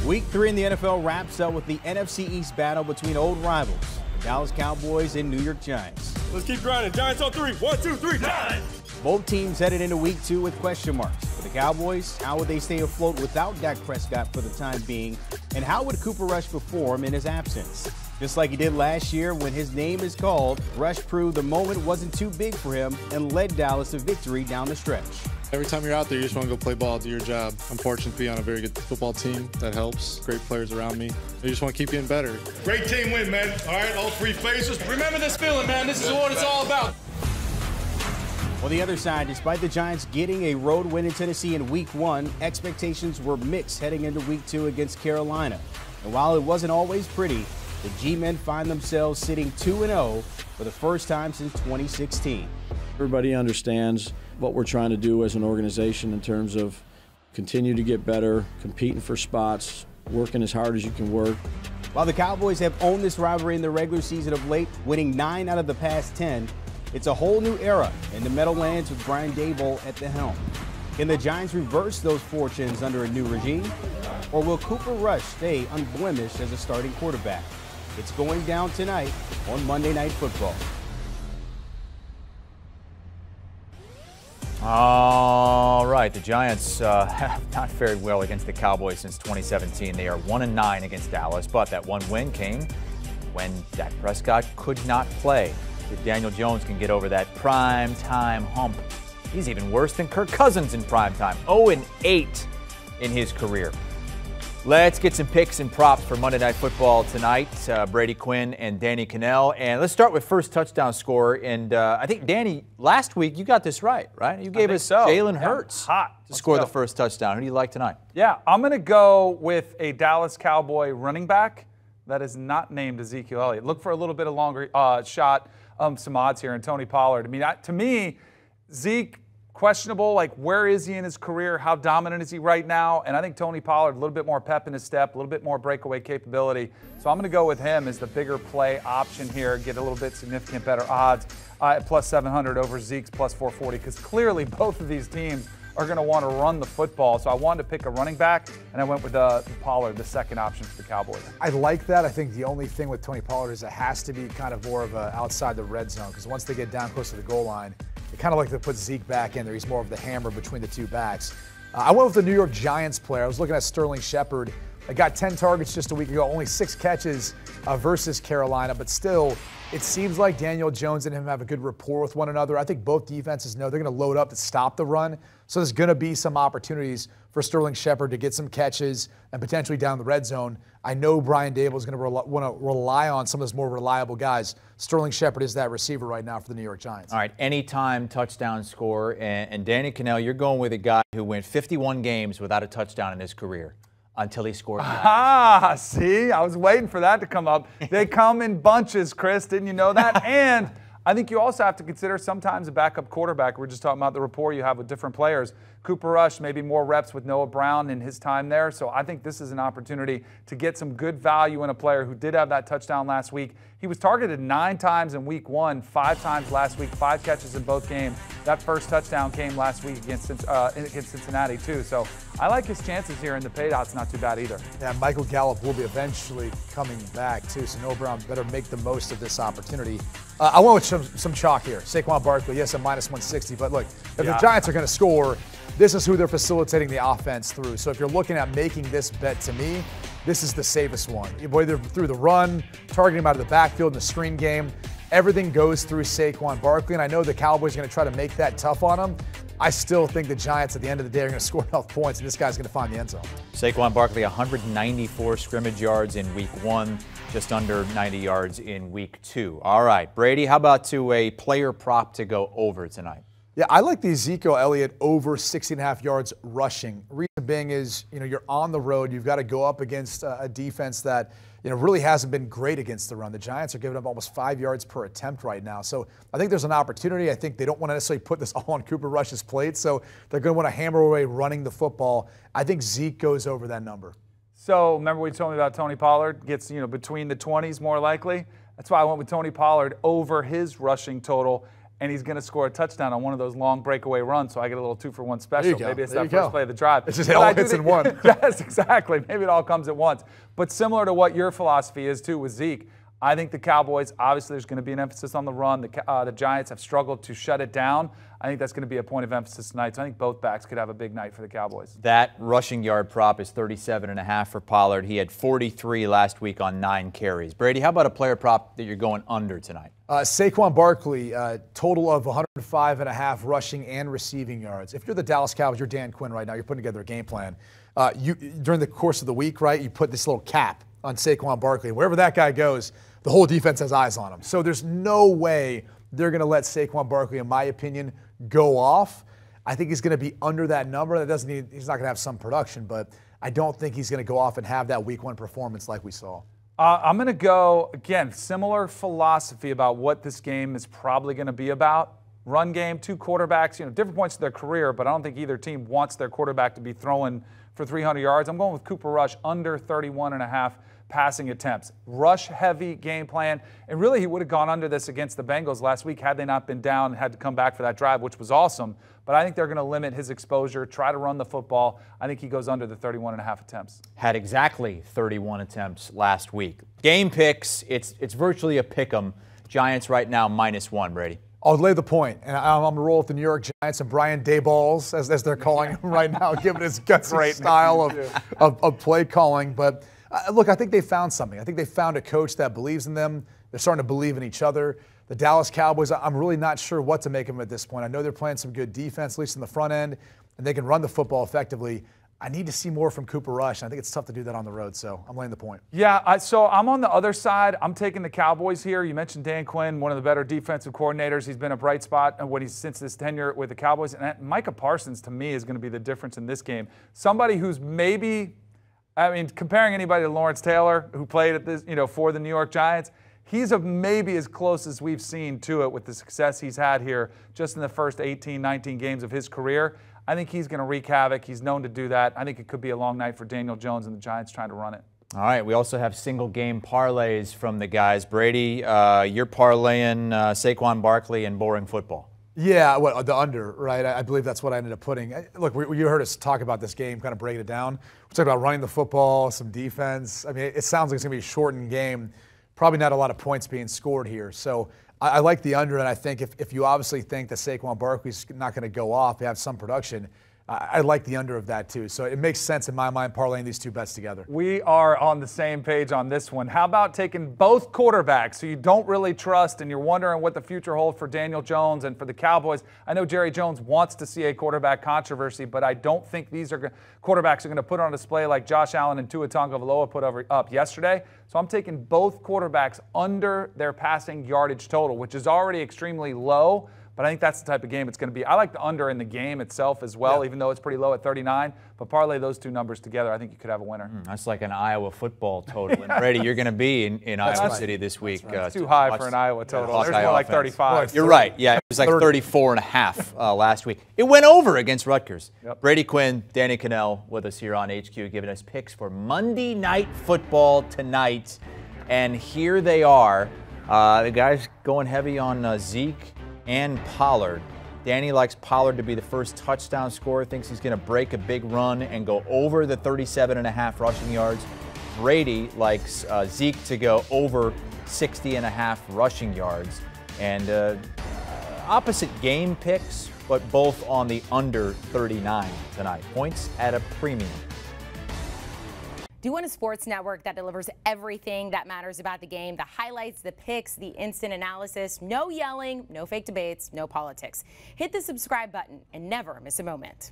Week 3 in the NFL wraps up with the NFC East battle between old rivals, the Dallas Cowboys and New York Giants. Let's keep grinding. Giants on 3. 1, 2, 3, Giants! Both teams headed into Week 2 with question marks. For the Cowboys, how would they stay afloat without Dak Prescott for the time being? And how would Cooper Rush perform in his absence? Just like he did last year when his name is called, Rush proved the moment wasn't too big for him and led Dallas to victory down the stretch. Every time you're out there, you just want to go play ball, do your job. I'm fortunate to be on a very good football team. That helps. Great players around me. They just want to keep getting better. Great team win, man. All right, all three phases. Remember this feeling, man. This is what it's all about. On the other side, despite the Giants getting a road win in Tennessee in Week 1, expectations were mixed heading into Week 2 against Carolina. And while it wasn't always pretty, the G-men find themselves sitting 2-0 for the first time since 2016. Everybody understands what we're trying to do as an organization in terms of continue to get better, competing for spots, working as hard as you can work. While the Cowboys have owned this rivalry in the regular season of late, winning 9 out of the past 10, it's a whole new era in the Meadowlands with Brian Daboll at the helm. Can the Giants reverse those fortunes under a new regime? Or will Cooper Rush stay unblemished as a starting quarterback? It's going down tonight on Monday Night Football. All right, the Giants have not fared well against the Cowboys since 2017. They are 1-9 against Dallas, but that one win came when Dak Prescott could not play. If Daniel Jones can get over that prime time hump, he's even worse than Kirk Cousins in prime time. 0-8 in his career. Let's get some picks and props for Monday Night Football tonight. Brady, Quinn, and Danny Kanell. And let's start with first touchdown scorer. And I think, Danny, last week you got this right? You gave us Jalen Hurts to score the first touchdown. Who do you like tonight? Yeah, I'm going to go with a Dallas Cowboy running back that is not named Ezekiel Elliott. Look for a little bit of longer shot, some odds here, and Tony Pollard. I mean, to me, Zeke, questionable, like where is he in his career? How dominant is he right now? And I think Tony Pollard, a little bit more pep in his step, a little bit more breakaway capability. So I'm going to go with him as the bigger play option here, get a little bit significant better odds at plus 700 over Zeke's plus 440, because clearly both of these teams are going to want to run the football. So I wanted to pick a running back, and I went with Pollard, the second option for the Cowboys. I like that. I think the only thing with Tony Pollard is it has to be kind of more of a outside the red zone, because once they get down close to the goal line, they kind of like to put Zeke back in there. He's more of the hammer between the two backs. I went with the New York Giants player. I was looking at Sterling Shepard. I got 10 targets just a week ago, only 6 catches versus Carolina, but still, it seems like Daniel Jones and him have a good rapport with one another. I think both defenses know they're going to load up to stop the run, so there's going to be some opportunities for Sterling Shepard to get some catches and potentially down the red zone. I know Brian Daboll is going to want to rely on some of those more reliable guys. Sterling Shepard is that receiver right now for the New York Giants. All right, anytime touchdown scorer. And Danny Kanell, you're going with a guy who went 51 games without a touchdown in his career until he scored. See, I was waiting for that to come up. They come in bunches, Chris. Didn't you know that? And I think you also have to consider sometimes a backup quarterback. We're just talking about the rapport you have with different players. Cooper Rush, maybe more reps with Noah Brown in his time there. So I think this is an opportunity to get some good value in a player who did have that touchdown last week. He was targeted 9 times in Week 1, 5 times last week, 5 catches in both games. That first touchdown came last week against Cincinnati, too. So I like his chances here, and the payout's not too bad either. Yeah, Michael Gallup will be eventually coming back, too, so Noah Brown better make the most of this opportunity. I went with some chalk here. Saquon Barkley, yes, a minus 160, but look, if the Giants are going to score, this is who they're facilitating the offense through. So if you're looking at making this bet, to me, this is the safest one. Whether through the run, targeting him out of the backfield in the screen game, everything goes through Saquon Barkley, and I know the Cowboys are going to try to make that tough on him. I still think the Giants at the end of the day are going to score enough points, and this guy's going to find the end zone. Saquon Barkley, 194 scrimmage yards in Week 1, just under 90 yards in Week 2. All right, Brady, how about to a player prop to go over tonight? Yeah, I like the Ezekiel Elliott over 60.5 yards rushing. Reason being is, you're on the road. You've got to go up against a defense that, really hasn't been great against the run. The Giants are giving up almost 5 yards per attempt right now. So I think there's an opportunity. I think they don't want to necessarily put this all on Cooper Rush's plate, so they're going to want to hammer away running the football. I think Zeke goes over that number. So remember what you told me about Tony Pollard? Gets, between the 20s more likely. That's why I went with Tony Pollard over his rushing total and he's going to score a touchdown on one of those long breakaway runs, so I get a little 2-for-1 special. Go. Maybe it's there that first play of the drive. It's just all hits in one. Yes, exactly. Maybe it all comes at once. But similar to what your philosophy is, too, with Zeke, I think the Cowboys, obviously there's going to be an emphasis on the run. The Giants have struggled to shut it down. I think that's going to be a point of emphasis tonight. So I think both backs could have a big night for the Cowboys. That rushing yard prop is 37.5 for Pollard. He had 43 last week on 9 carries. Brady, how about a player prop that you're going under tonight? Saquon Barkley, total of 105.5 rushing and receiving yards. If you're the Dallas Cowboys, you're Dan Quinn right now, you're putting together a game plan. During the course of the week, right, you put this little cap on Saquon Barkley. Wherever that guy goes, the whole defense has eyes on him. So there's no way they're going to let Saquon Barkley, in my opinion, go off. I think he's going to be under that number. That doesn't mean he's not going to have some production, but I don't think he's going to go off and have that week 1 performance like we saw. I'm going to go, again, similar philosophy about what this game is probably going to be about. Run game, 2 quarterbacks, different points of their career, but I don't think either team wants their quarterback to be throwing for 300 yards. I'm going with Cooper Rush under 31.5 passing attempts. Rush-heavy game plan. And really, he would have gone under this against the Bengals last week had they not been down and had to come back for that drive, which was awesome. But I think they're going to limit his exposure, try to run the football. I think he goes under the 31.5 attempts. Had exactly 31 attempts last week. Game picks, it's virtually a pick 'em. Giants right now -1, Brady. I'll lay the point, and I'm going to roll with the New York Giants and Brian Daboll's, as they're calling him right now, given his gutsy style of play calling. But look, I think they found something. I think they found a coach that believes in them. They're starting to believe in each other. The Dallas Cowboys, I'm really not sure what to make of them at this point. I know they're playing some good defense, at least in the front end, and they can run the football effectively. I need to see more from Cooper Rush. I think it's tough to do that on the road, so I'm laying the point. Yeah, so I'm on the other side. I'm taking the Cowboys here. You mentioned Dan Quinn, one of the better defensive coordinators. He's been a bright spot since his tenure with the Cowboys. And Micah Parsons, to me, is going to be the difference in this game. Somebody who's maybe, comparing anybody to Lawrence Taylor, who played at this, for the New York Giants, he's maybe as close as we've seen to it with the success he's had here just in the first 18, 19 games of his career. I think he's going to wreak havoc. He's known to do that. I think it could be a long night for Daniel Jones and the Giants trying to run it. All right, we also have single game parlays from the guys. Brady, you're parlaying Saquon Barkley and boring football. Yeah, the under, right? I believe that's what I ended up putting. Look, you heard us talk about this game, kind of break it down. We're talking about running the football, some defense. It sounds like it's going to be a shortened game. Probably not a lot of points being scored here. So I like the under, and I think if you obviously think that Saquon Barkley's not going to go off, have some production, I like the under of that too. So it makes sense in my mind parlaying these two bets together. We are on the same page on this one. How about taking both quarterbacks who you don't really trust and you're wondering what the future holds for Daniel Jones and for the Cowboys? I know Jerry Jones wants to see a quarterback controversy, but I don't think these quarterbacks are going to put on display like Josh Allen and Tua Tagovailoa put up yesterday. So I'm taking both quarterbacks under their passing yardage total, which is already extremely low. But I think that's the type of game it's going to be. I like the under in the game itself as well, even though it's pretty low at 39. But parlay those two numbers together, I think you could have a winner. That's like an Iowa football total. And Brady, you're going to be in Iowa City this week. It's too high for an Iowa total. There's more like 35. You're right. Yeah, it was like 34.5 last week. It went over against Rutgers. Yep. Brady Quinn, Danny Kanell with us here on HQ, giving us picks for Monday Night Football tonight. And here they are. The guys going heavy on Zeke and Pollard. Danny likes Pollard to be the first touchdown scorer, thinks he's going to break a big run and go over the 37.5 rushing yards. Brady likes Zeke to go over 60.5 rushing yards. And opposite game picks, but both on the under 39 tonight. Points at a premium. Do you want a sports network that delivers everything that matters about the game? The highlights, the picks, the instant analysis, no yelling, no fake debates, no politics. Hit the subscribe button and never miss a moment.